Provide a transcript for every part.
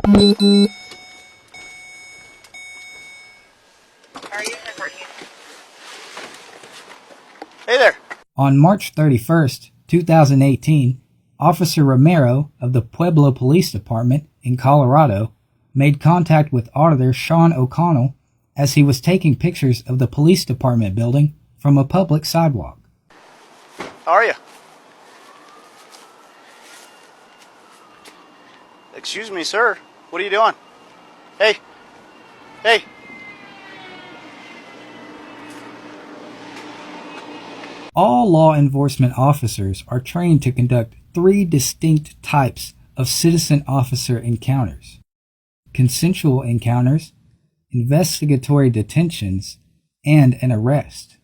Hey there. On March 31st, 2018, Officer Romero of the Pueblo Police Department in Colorado made contact with Auditor Sean O'Connell as he was taking pictures of the police department building from a public sidewalk. How are you? Excuse me, sir. What are you doing? Hey. Hey. All law enforcement officers are trained to conduct 3 distinct types of citizen-officer encounters: consensual encounters, investigatory detentions, and an arrest.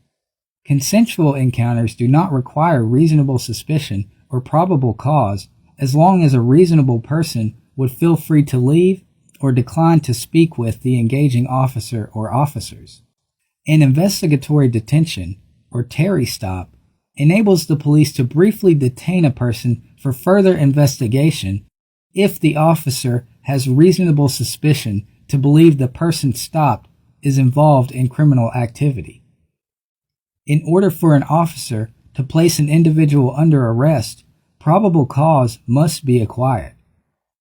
Consensual encounters do not require reasonable suspicion or probable cause as long as a reasonable person would feel free to leave or decline to speak with the engaging officer or officers. An investigatory detention, or Terry stop, enables the police to briefly detain a person for further investigation if the officer has reasonable suspicion to believe the person stopped is involved in criminal activity. In order for an officer to place an individual under arrest, probable cause must be acquired.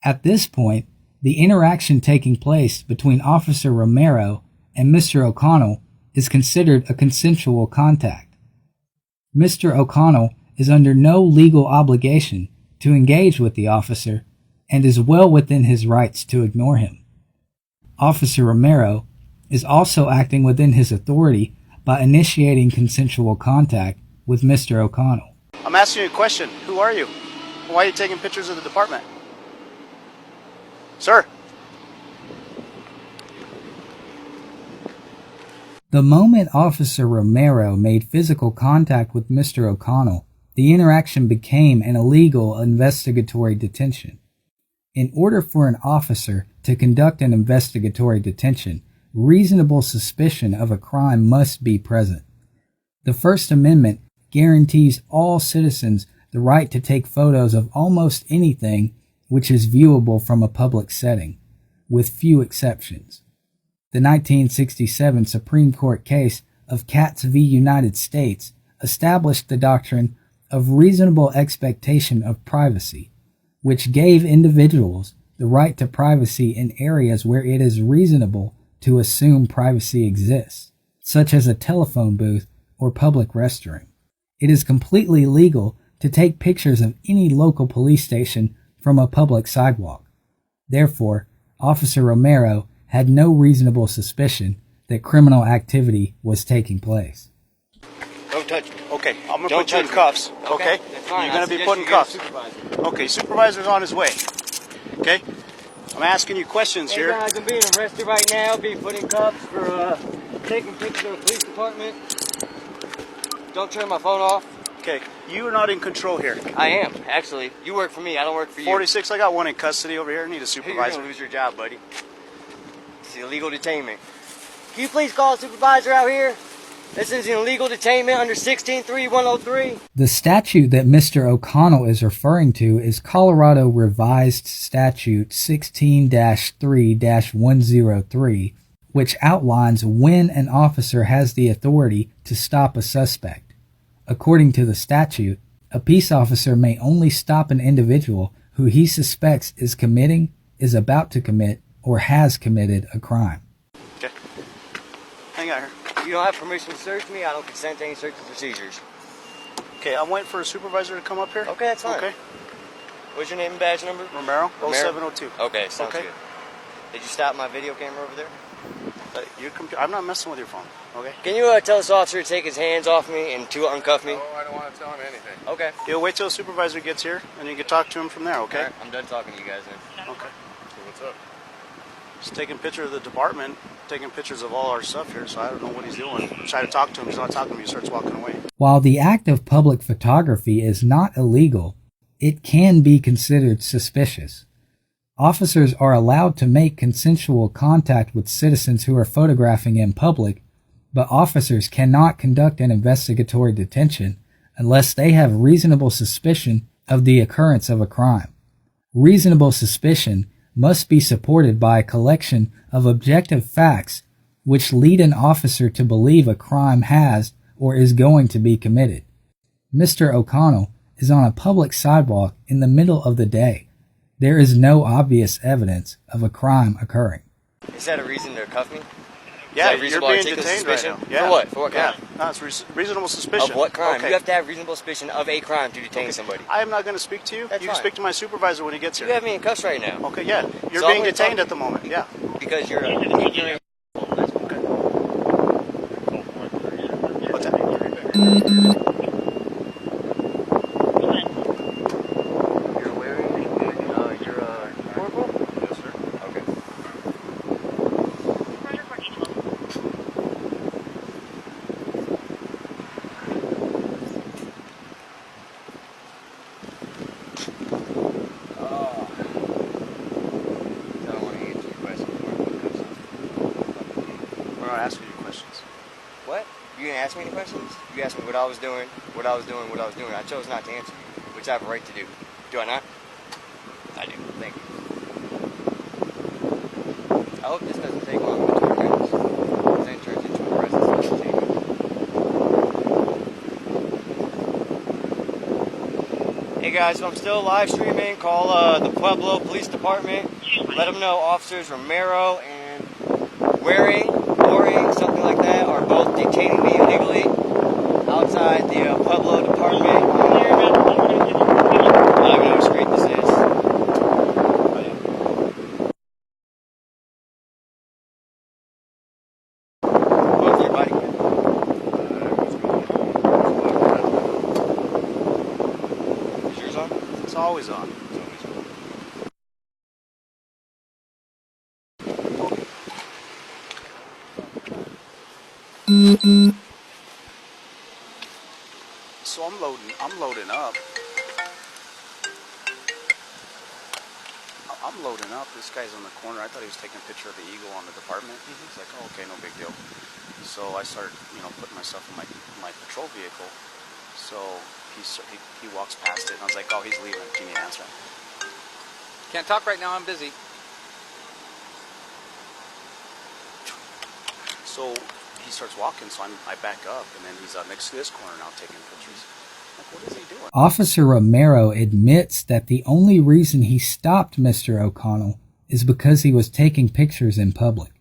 At this point, the interaction taking place between Officer Romero and Mr. O'Connell is considered a consensual contact. Mr. O'Connell is under no legal obligation to engage with the officer and is well within his rights to ignore him. Officer Romero is also acting within his authority by initiating consensual contact with Mr. O'Connell. I'm asking you a question. Who are you? Why are you taking pictures of the department? Sir. The moment Officer Romero made physical contact with Mr. O'Connell, the interaction became an illegal investigatory detention. In order for an officer to conduct an investigatory detention, reasonable suspicion of a crime must be present. The First Amendment guarantees all citizens the right to take photos of almost anything which is viewable from a public setting, with few exceptions. The 1967 Supreme Court case of Katz v. United States established the doctrine of reasonable expectation of privacy, which gave individuals the right to privacy in areas where it is reasonable to assume privacy exists, such as a telephone booth or public restroom. It is completely legal to take pictures of any local police station from a public sidewalk. Therefore, Officer Romero had no reasonable suspicion that criminal activity was taking place. Don't touch me. Okay, I'm going to put you in cuffs. Okay? You're going to be put in cuffs. Okay, supervisor's on his way. Okay? I'm asking you questions here. Hey guys, I'm being arrested right now, being put in cuffs for taking pictures of the police department. Don't turn my phone off. Okay, you are not in control here. I am, actually. You work for me, I don't work for you. 46, I got one in custody over here. I need a supervisor. You're going to lose your job, buddy. It's illegal detainment. Can you please call a supervisor out here? This is an illegal detainment under 16.3.103. The statute that Mr. O'Connell is referring to is Colorado Revised Statute 16-3-103, which outlines when an officer has the authority to stop a suspect. According to the statute, a peace officer may only stop an individual who he suspects is committing, is about to commit, or has committed a crime. Okay. Hang out here. You don't have permission to search me. I don't consent to any search and procedures. Okay, I'm waiting for a supervisor to come up here. Okay, that's fine. Okay. What's your name and badge number? Romero, 0702. Okay, sounds Okay. good. Did you stop my video camera over there? I'm not messing with your phone, okay? Can you tell this officer to take his hands off me and to uncuff me? No, I don't want to tell him anything. Okay. You'll wait till the supervisor gets here, and you can talk to him from there, okay? Right, I'm done talking to you guys then. Okay. So what's up? He's taking pictures of the department, taking pictures of all our stuff here, so I don't know what he's doing. I try to talk to him, he's not talking to me, he starts walking away. While the act of public photography is not illegal, it can be considered suspicious. Officers are allowed to make consensual contact with citizens who are photographing in public, but officers cannot conduct an investigatory detention unless they have reasonable suspicion of the occurrence of a crime. Reasonable suspicion must be supported by a collection of objective facts which lead an officer to believe a crime has or is going to be committed. Mr. O'Connell is on a public sidewalk in the middle of the day. There is no obvious evidence of a crime occurring. Is that a reason to cuff me? Yeah, Is that you're being detained right now. Yeah. For what? For what crime? Yeah. No, it's reasonable suspicion. Of what crime? Okay. You have to have reasonable suspicion of a crime to detain somebody. I am not going to speak to you. That's you can fine. speak to my supervisor when he gets here. You have me in cuffs right now. Okay, yeah. You're So I'm being gonna detained talk- at the moment. Yeah. Because you're an ignorant. What's that? You're wearing, you're a corporal? Yes, sir. Okay. I don't want to answer your questions. We're not asking you questions. What? You didn't ask me any questions? You asked me what I was doing, what I was doing, what I was doing. I chose not to answer you, which I have a right to do. Do I not? I do. Thank you. I hope this doesn't take longer than 2 minutes. Then it turns into a residence entertainment. Hey guys, so I'm still live streaming. Call the Pueblo Police Department. Let them know officers Romero and Waring, something like that, are both detaining me illegally outside the Pueblo Department. I don't even know what street this is. Both your body cam. Is yours on? It's always on. So I'm loading up. I'm loading up. This guy's on the corner. I thought he was taking a picture of the eagle on the department. He's like, oh, okay, no big deal. So I start, putting myself in my patrol vehicle. So he walks past it, and I was like, oh, he's leaving. Can you answer him? Can't talk right now, I'm busy. So he starts walking, so I back up, and then he's next to this corner now taking pictures. Like, what is he doing? Officer Romero admits that the only reason he stopped Mr. O'Connell is because he was taking pictures in public.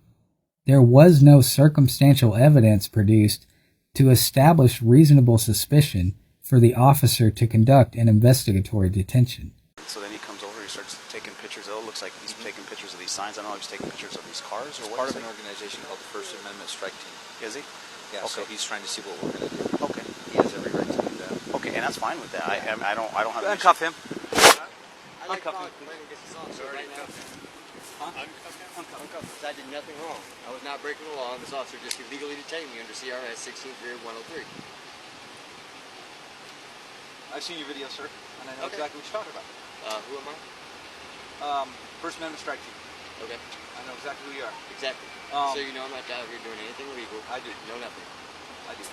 There was no circumstantial evidence produced to establish reasonable suspicion for the officer to conduct an investigatory detention. So then he comes over, he starts taking pictures. Oh, it looks like he's taking pictures of these signs. I don't know if he's taking pictures of these cars or He's what. part of an organization called the First Amendment Strike Team. Is he? Yeah, so Okay. he's trying to see what we're going to do. Okay. He has every right to do that. Okay, and that's fine with that. I don't have an issue. Uncuff him. I like Uncuff calling him. complaining against this officer right now. Uncuff him. I did nothing wrong. I was not breaking the law, and this officer just illegally detained me under CRS 16-103. I've seen your video, sir, and I know Okay. exactly what you're talking about. Who am I? First Amendment Strike Team. Okay, I know exactly who you are. exactly. Um, So you know I'm not out here doing anything illegal. I do. No, nothing. I do.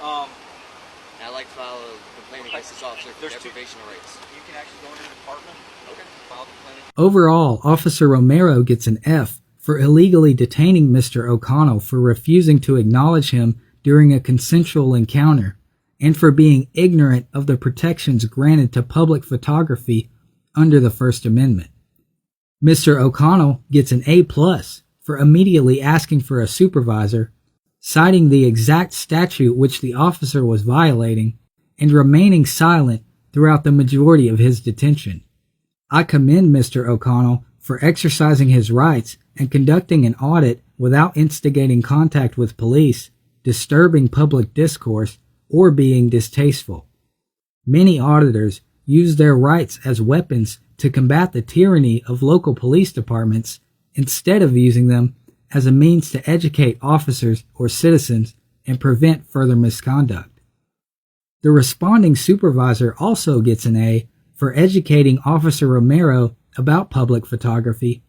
And I'd like to file a complaint against this officer for There's two- deprivation of rights. You can actually go into the department. Okay. File a complaint. Overall, Officer Romero gets an F for illegally detaining Mr. O'Connell for refusing to acknowledge him during a consensual encounter and for being ignorant of the protections granted to public photography under the First Amendment. Mr. O'Connell gets an A+ for immediately asking for a supervisor, citing the exact statute which the officer was violating, and remaining silent throughout the majority of his detention. I commend Mr. O'Connell for exercising his rights and conducting an audit without instigating contact with police, disturbing public discourse, or being distasteful. Many auditors use their rights as weapons to combat the tyranny of local police departments instead of using them as a means to educate officers or citizens and prevent further misconduct. The responding supervisor also gets an A for educating Officer Romero about public photography,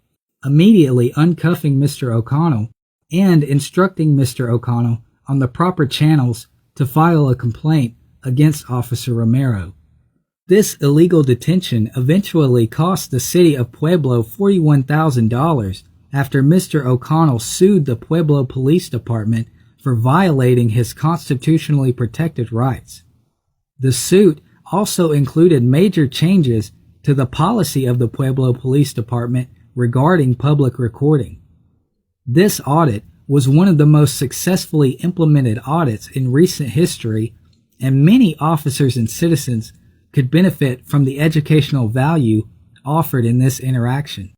immediately uncuffing Mr. O'Connell, and instructing Mr. O'Connell on the proper channels to file a complaint against Officer Romero. This illegal detention eventually cost the city of Pueblo $41,000 after Mr. O'Connell sued the Pueblo Police Department for violating his constitutionally protected rights. The suit also included major changes to the policy of the Pueblo Police Department regarding public recording. This audit was one of the most successfully implemented audits in recent history, and many officers and citizens could benefit from the educational value offered in this interaction.